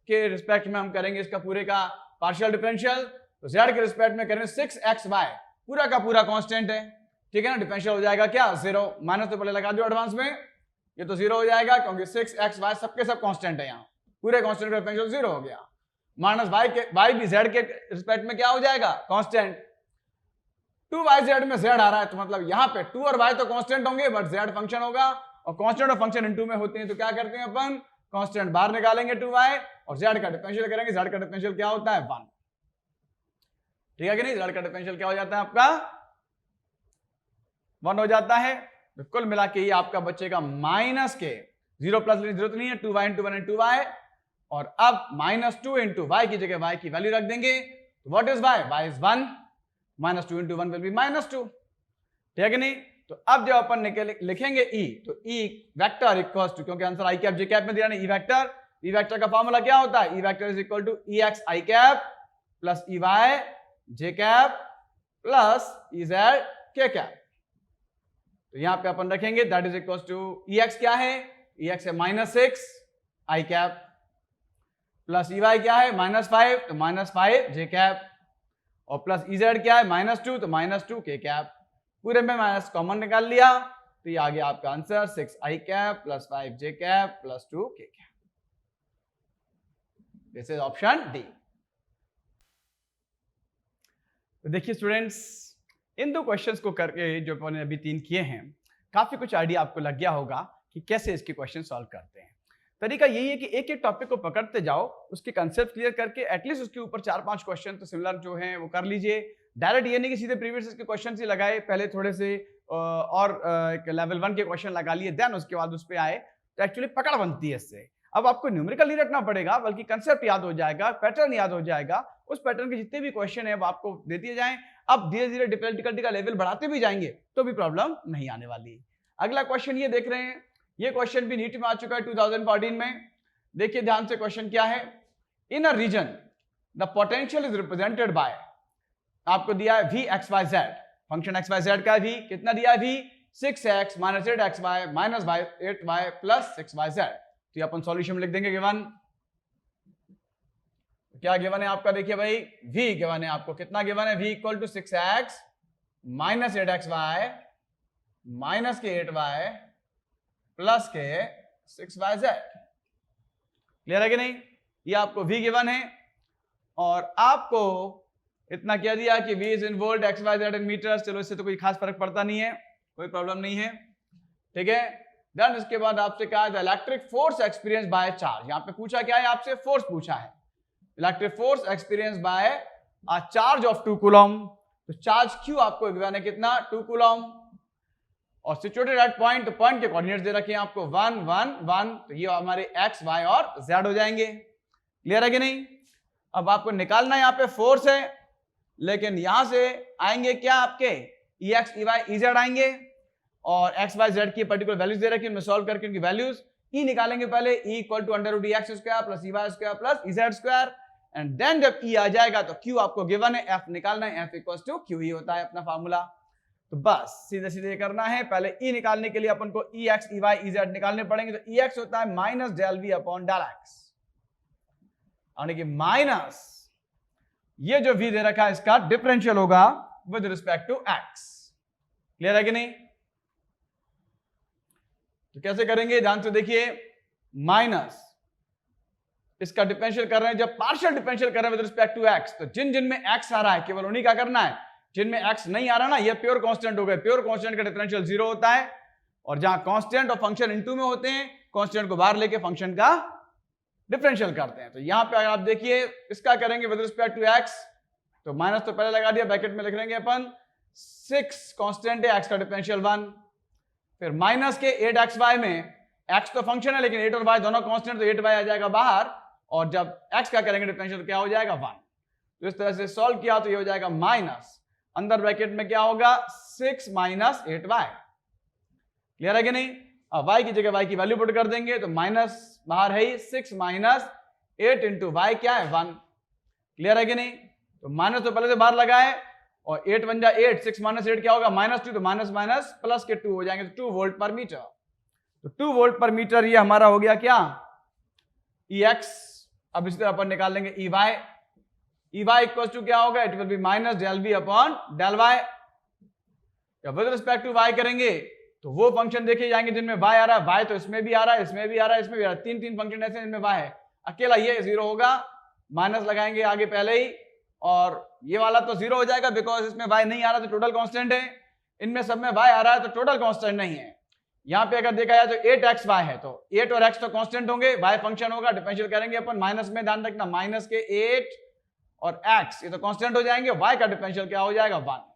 S1: के रिस्पेक्ट में हम करेंगे इसका पूरे का पार्शियल डिफरेंशियल, तो z के रिस्पेक्ट में करेंगे 6xy पूरा का पूरा कांस्टेंट है, ठीक है ना, डिफरेंशियल हो जाएगा क्या 0, माइनस तो पहले लगा दो एडवांस में, ये तो 0 हो जाएगा क्योंकि 6xy सबके सब कांस्टेंट है, यहाँ पूरे कांस्टेंट का डिफरेंशियल 0 हो गया, माइनस y भी z के रिस्पेक्ट में क्या हो जाएगा कांस्टेंट, 2yz में z आ रहा है तो मतलब यहाँ पे 2 और y तो कांस्टेंट होंगे बट z फंक्शन होगा, और कांस्टेंट और फंक्शन इनटू में होते हैं तो क्या करते हैं अपन कांस्टेंट बाहर निकालेंगे 2y और z का डिफरेंशियल करेंगे, z का डिफरेंशियल क्या होता है 1, ठीक है कि नहीं, z का डिफरेंशियल क्या हो जाता है आपका 1 हो जाता है, तो कुल मिला के ये आपका बचेगा माइनस के 0 प्लस लेने की जरूरत नहीं है, 2y इंटू 1 इंटू y, और अब -2 इंटू y की जगह y की वैल्यू रख देंगे, तो what is y is 1, -2 into 1 will be -2, ठीक है कि नहीं। तो अब जब अपन लिखेंगे e, तो e वेक्टर इक्वल्स टू, क्योंकि answer i cap j cap में दिया नहीं, e वेक्टर का फॉर्मूला क्या होता है, e vector is equal to ex i cap plus ey j cap plus ez k cap, तो यहां पे अपन रखेंगे that is equals to ex क्या है, ex है -6 i कैप प्लस ey क्या है -5, तो -5 j कैप, और प्लस ez क्या है -2, तो -2 k कैप, पूरे में माइनस कॉमन निकाल लिया, तो ये आ गया आपका answer 6 i cap plus 5 j cap plus 2 k cap, this is option D. तो देखिए स्टूडेंट्स, इन 2 क्वेश्चंस को करके जो अपन ने अभी 3 किए हैं, काफी कुछ आइडिया आपको लग गया होगा कि कैसे इसके क्वेश्चन सॉल्व करते हैं। तरीका यही है कि एक एक टॉपिक को पकड़ते जाओ, उसके कंसेप्ट क्लियर करके एटलीस्ट उसके ऊपर 4-5 क्वेश्चन तो सिमिलर जो हैं वो कर लीजिए। डायरेक्ट ये नहीं कि सीधे प्रीवियस के क्वेश्चन ही लगाए, पहले थोड़े से और लेवल 1 के क्वेश्चन लगा लिए, देन उसके बाद उस पर आए, तो एक्चुअली पकड़ बनती है इससे। अब आपको न्यूमेरिकल नहीं रखना पड़ेगा, बल्कि कंसेप्ट याद हो जाएगा, पैटर्न याद हो जाएगा, उस पैटर्न के जितने भी क्वेश्चन है वो आपको दे दिए जाएं। अब धीरे धीरे डिफिकल्टी का लेवल बढ़ाते भी जाएंगे तो भी प्रॉब्लम नहीं आने वाली। अगला क्वेश्चन ये देख रहे हैं, ये क्वेश्चन भी नीट में आ चुका है 2014 में। देखिए ध्यान से, क्वेश्चन क्या है, in a region the potential is represented by, आपको दिया है v x y z, function x y z का v कितना दिया है, v 6x minus 8xy minus 8y plus 6yz। तो ये अपन सॉल्यूशन में लिख देंगे गिवन। क्या गिवन है आपका, देखिए भाई v गिवन है आपको, कितना गिवन है, v equal to 6x minus 8xy minus के 8y प्लस के 6yz। क्लियर है कि नहीं, ये आपको v गिवन है और आपको इतना कह दिया कि v is in volt, X Y Z in metres. चलो इससे तो कोई खास फर्क पड़ता नहीं है, कोई प्रॉब्लम नहीं है, ठीक है। देन इसके बाद आपसे क्या है, electric force experience by charge. यहां पे पूछा क्या है, आपसे फोर्स पूछा है, electric force experience by a charge of 2 coulomb. तो चार्ज क्यू आपको गिवन है कितना, 2 कूलम, और सिचुएटेड एट पॉइंट, तो पॉइंट के कोऑर्डिनेट्स दे रखे हैं आपको 1 1 1, तो ये हमारे एक्स वाई और जेड हो जाएंगे। क्लियर है कि नहीं। अब आपको निकालना है, यहाँ पे फोर्स है, लेकिन यहां से आएंगे क्या आपके E X E Y E Z आएंगे, और एक्स वाई जेड की पर्टिकुलर वैल्यूज दे रखी है, उनमें सॉल्व करके उनकी वैल्यूज ई निकालेंगे पहले, E equal to under root E X square plus E Y square plus E Z square, and then जब ई आ जाएगा तो क्यू आपको गिवन है, एफ निकालना है, एफ इक्वल टू क्यू ही होता है अपना फार्मूला। तो बस सीधे सीधे करना है, पहले ई निकालने के लिए अपन को E X E Y E Z निकालने पड़ेंगे। तो ई एक्स होता है minus del V upon del X, यानी कि माइनस ये जो v दे रखा है इसका डिफरेंशियल होगा with respect to x। Clear है कि नहीं। तो कैसे करेंगे, ध्यान से देखिए, माइनस इसका डिफरेंशियल कर रहे हैं, जब पार्शियल डिफरेंशियल कर रहे हैं विद रिस्पेक्ट टू x, तो जिन जिन में x आ रहा है केवल उन्हीं का करना है, जिनमें x नहीं आ रहा ना, ये प्योर कांस्टेंट हो गए। प्योर कांस्टेंट का डिफरेंशियल 0 होता है, और जहां कांस्टेंट और फंक्शन इनटू में होते हैं, कांस्टेंट को बाहर लेके फंक्शन का डिफरेंशियल करते हैं। तो यहां पे अगर आप देखिए इसका करेंगे विद रिस्पेक्ट टू x, तो माइनस तो पहले लगा दिया, ब्रैकेट में लिख लेंगे अपन 6 कांस्टेंट है, x का डिफरेंशियल 1, फिर माइनस के 8xy में x तो फंक्शन है लेकिन 8 और y दोनों कांस्टेंट, तो 8y आ जाएगा बाहर, और जब x का करेंगे डिफरेंशियल क्या हो जाएगा 1। तो इस तरह से सॉल्व किया तो ये हो जाएगा माइनस, अंदर ब्रैकेट में क्या होगा 6 माइनस 8y। क्लियर है कि नहीं। अब y की जगह y की वैल्यू पुट कर देंगे, तो माइनस बाहर है ही, 6 माइनस 8 इंटू y क्या है 1। क्लियर है कि नहीं। तो माइनस तो पहले से बाहर लगा है, और 8 1 जा 8, 6 माइनस 8 क्या होगा -2, तो माइनस माइनस प्लस के 2 हो जाएंगे, तो 2 वोल्ट पर मीटर। तो 2 वोल्ट पर मीटर ये हमारा हो गया क्या, ई एक्स। अब इसी तरह अपन निकाल लेंगे E Y. E Y equal to क्या होगा, it will be minus del V upon del Y. With respect to Y करेंगे तो वो फंक्शन देखे जाएंगे जिनमें y आ रहा है, y तो इसमें भी आ रहा है, इसमें भी आ रहा है, इसमें भी आ रहा है, तीन फंक्शन ऐसे जिनमें y है। अकेला ये 0 होगा, माइनस लगाएंगे आगे पहले ही, और ये वाला तो 0 हो जाएगा बिकॉज इसमें y नहीं आ रहा, तो टोटल कांस्टेंट है। इनमें सब में y आ रहा है तो टोटल कांस्टेंट नहीं है। यहाँ पे अगर देखा जाए तो 8xy है, तो 8 और x तो कांस्टेंट होंगे, y फंक्शन होगा, डिफरेंशियल करेंगे अपन माइनस में, ध्यान रखना माइनस के 8 और x ये तो कांस्टेंट हो जाएंगे, y का डिफरेंशियल क्या हो जाएगा 1।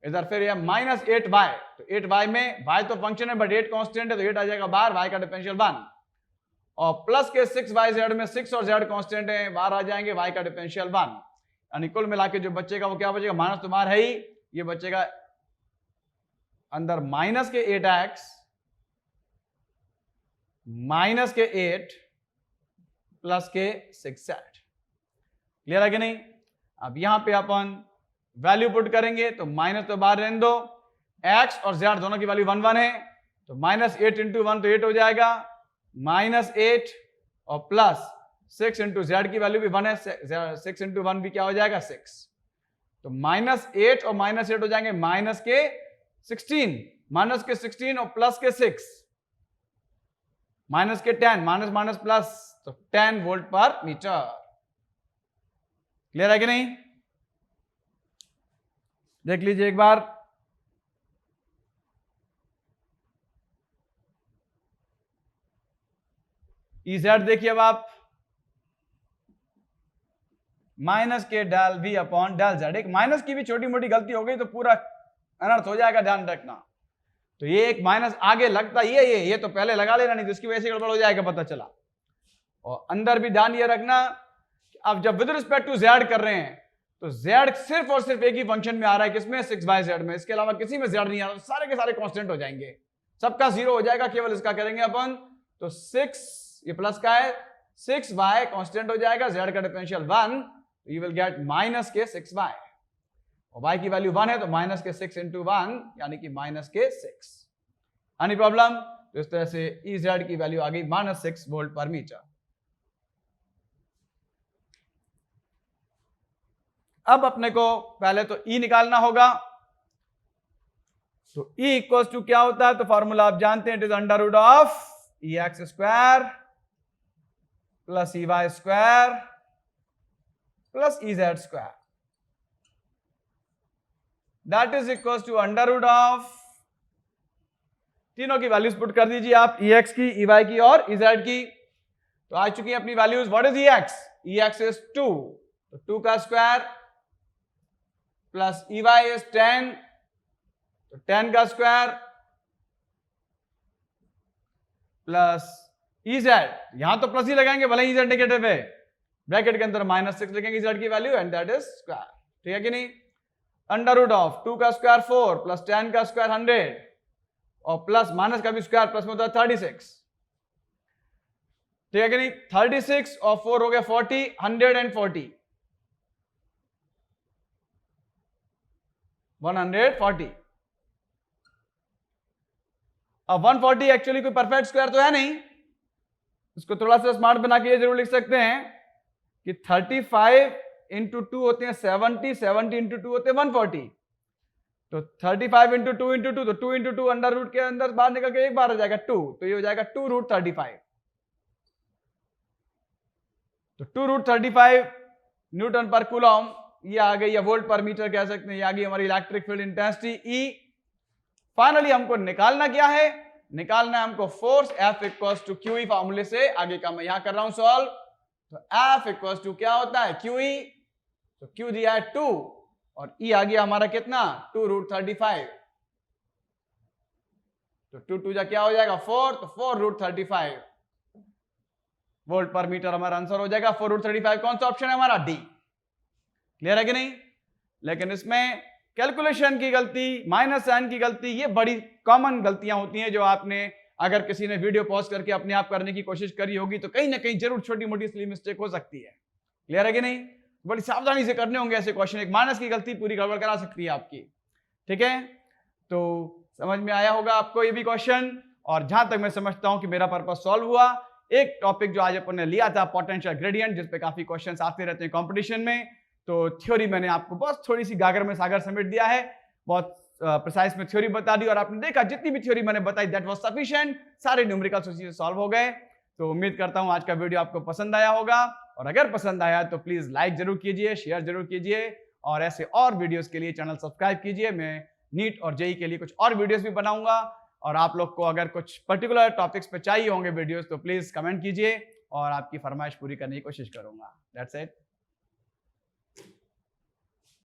S1: इधर फिर ये माइनस 8y, तो 8y में y तो फंक्शन है बट 8 कांस्टेंट है, तो 8 आ जाएगा बाहर, y का डिफरेंशियल 1, और प्लस के 6yz में 6 और z कांस्टेंट है, बाहर आ जाएंगे, y का डिफरेंशियल 1, यानी कुल मिला के जो बचेगा वो क्या बचेगा, माइनस तो बाहर है ही, ये बचेगा अंदर माइनस के 8x माइनस के 8 प्लस के 6z। क्लियर है कि नहीं। अब यहां पे अपन वैल्यू पुट करेंगे, तो माइनस तो बाहर रहने दो, x और z दोनों की वैल्यू 1 1 है, तो माइनस 8 इंटू 1 तो 8 हो जाएगा, माइनस 8 और प्लस 6 इंटू z की वैल्यू भी 1 है, 6 इंटू 1 भी क्या हो जाएगा 6, तो माइनस 8 और माइनस 8 हो जाएंगे माइनस के 16, माइनस के 16 और प्लस के 6, माइनस के 10, माइनस माइनस प्लस, तो 10 वोल्ट पर मीटर। क्लियर है कि नहीं। देख लीजिए एक बार, EZ देखिए अब आप, माइनस के del V upon del Z। एक माइनस की भी छोटी मोटी गलती हो गई तो पूरा अनर्थ हो जाएगा, ध्यान रखना। तो ये एक माइनस आगे लगता ये तो पहले लगा लेना, नहीं तो इसकी वजह से गड़बड़ हो जाएगा, पता चला। और अंदर भी ध्यान ये रखना, अब जब विद रिस्पेक्ट टू Z कर रहे हैं तो Z सिर्फ और सिर्फ एक ही फंक्शन में आ रहा है, किसमें 6yz में, इसके अलावा किसी में Z नहीं आ रहा, सारे के सारे कांस्टेंट हो जाएंगे, सबका 0 हो जाएगा, केवल इसका करेंगे अपन, तो 6 ये प्लस का है, 6y कांस्टेंट हो जाएगा, Z का differential 1, you will get minus के 6y, और y की वैल्यू 1 है तो माइनस के 6 इंटू 1 यानी कि माइनस के 6। Any problem? तो इस तरह से Ez की वैल्यू आ गई -6 वोल्ट पर मीटर। अब अपने को पहले तो E निकालना होगा। तो E इक्वल्स टू क्या होता है? तो फॉर्मूला आप जानते हैं, it is under root of EX square plus EY square plus EZ square, that is equals to under root of, तीनों की वैल्यूज पुट कर दीजिए आप, EX की, EY की और EZ की। तो आ चुकी है अपनी values. What is EX? EX is 2, तो 2 का स्क्वायर प्लस EY इज 10, तो 10 का स्क्वायर प्लस EZ, यहां तो प्लस ही लगाएंगे भले EZ नेगेटिव है, ब्रैकेट के अंदर -6 लिखेंगे EZ की value and that is square. ठीक है कि नहीं? अंडर रूट ऑफ 2 का स्क्वायर 4 प्लस 10 का स्क्वायर 100 और प्लस माइनस का भी स्क्वायर, प्लस में होता है 36। ठीक है कि नहीं? 36 और 4 हो गया 40, 140, 140। अब 140 एक्चुअली कोई परफेक्ट स्क्वायर तो है नहीं, इसको थोड़ा सा स्मार्ट बना के ये जरूर लिख सकते हैं कि 35 इंटू 2 होते हैं 70, 70 इंटू 2 होते हैं 140, तो 35 इंटू 2 इंटू 2, तो 2 इंटू 2 अंडर रूट के अंदर बाहर निकल के एक बार हो जाएगा 2, तो ये हो जाएगा 2 रूट 35। तो 2 रूट 35 न्यूटन पर कूलम, ये आ गई, या वोल्ट पर मीटर कह सकते हैं, ये आ गई हमारी electric field intensity E। Finally हमको निकालना क्या है? निकालना है हमको force F equals to QE फॉर्मूले से। आगे का मैं यहां कर रहा हूं सॉल्व। तो F इक्वल्स टू क्या होता है? QE, तो Q दिया है 2 और E आ गया हमारा कितना? 2 रूट 35, तो 2 2 जा क्या हो जाएगा 4, तो 4 रूट 35 वोल्ट पर मीटर हमारा आंसर हो जाएगा। 4 रूट 35 कौन सा ऑप्शन है हमारा? डी। क्लियर है कि नहीं? लेकिन इसमें कैलकुलेशन की गलती, माइनस साइन की गलती, ये बड़ी कॉमन गलतियां होती हैं जो आपने, अगर किसी ने वीडियो पॉज करके अपने आप करने की कोशिश करी होगी तो कहीं ना कहीं जरूर छोटी मोटी स्ली मिस्टेक हो सकती है। क्लियर है कि नहीं? बड़ी सावधानी से करने होंगे ऐसे क्वेश्चन, एक माइनस की गलती पूरी गड़बड़ करा सकती है आपकी। ठीक है, तो समझ में आया होगा आपको ये भी क्वेश्चन। और जहां तक मैं समझता हूं कि मेरा पर्पस सॉल्व हुआ, एक टॉपिक जो आज अपन ने लिया था पोटेंशियल ग्रेडियंट, जिसपे काफी क्वेश्चंस आते रहते हैं कंपटीशन में, तो थ्योरी मैंने आपको बस थोड़ी सी गागर में सागर समेट दिया है, बहुत प्रिसाइज में थ्योरी बता दी और आपने देखा जितनी भी थ्योरी मैंने बताई दैट वाज सफिशिएंट, सारे न्यूमेरिकल्स उसी से सॉल्व हो गए। तो उम्मीद करता हूं आज का वीडियो आपको पसंद आया होगा, और अगर पसंद आया तो प्लीज लाइक जरूर कीजिए, शेयर जरूर कीजिए, और ऐसे और वीडियोस के लिए चैनल सब्सक्राइब कीजिए। मैं नीट और जेई के लिए कुछ और वीडियोस भी बनाऊंगा, और आप लोग को अगर कुछ पर्टिकुलर टॉपिक्स पे चाहिए होंगे वीडियोस तो प्लीज कमेंट कीजिए और आपकी फरमाइश पूरी करने की कोशिश करूंगा। That's it.